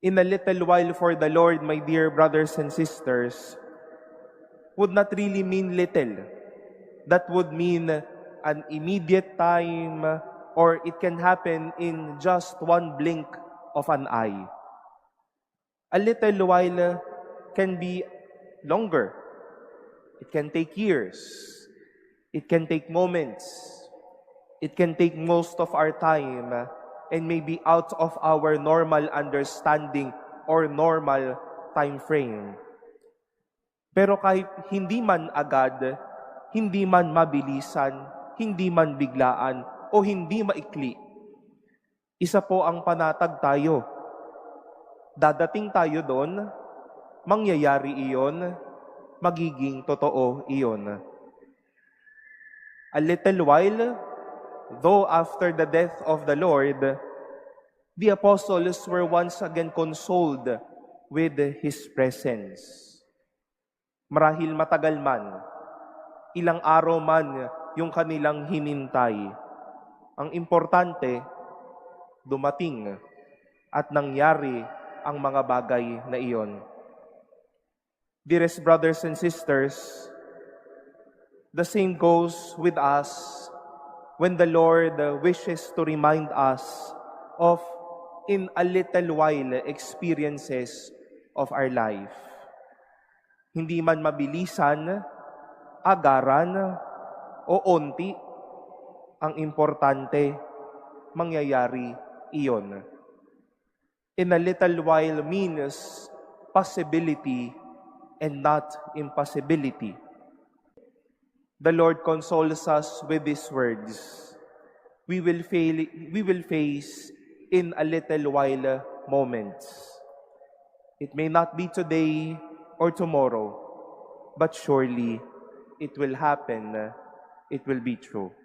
In a little while for the Lord, my dear brothers and sisters, would not really mean little. That would mean an immediate time, or it can happen in just one blink of an eye. A little while can be longer. It can take years. It can take moments. It can take most of our time and maybe out of our normal understanding or normal time frame. Pero kahit hindi man agad, hindi man mabilisan, hindi man biglaan, o hindi maikli, isa po ang panatag tayo. Dadating tayo doon, mangyayari iyon, magiging totoo iyon. A little while, though after the death of the Lord, the apostles were once again consoled with His presence. Marahil matagal man, ilang araw man yung kanilang hinintay, ang importante, dumating at nangyari ang mga bagay na iyon. Dearest brothers and sisters, the same goes with us when the Lord wishes to remind us of in a little while experiences of our life. Hindi man mabilisan, agaran, o onti, ang importante, mangyayari iyon. In a little while means possibility and not impossibility. The Lord consoles us with these words. We will face in a little while moments. It may not be today or tomorrow, but surely it will happen. It will be true.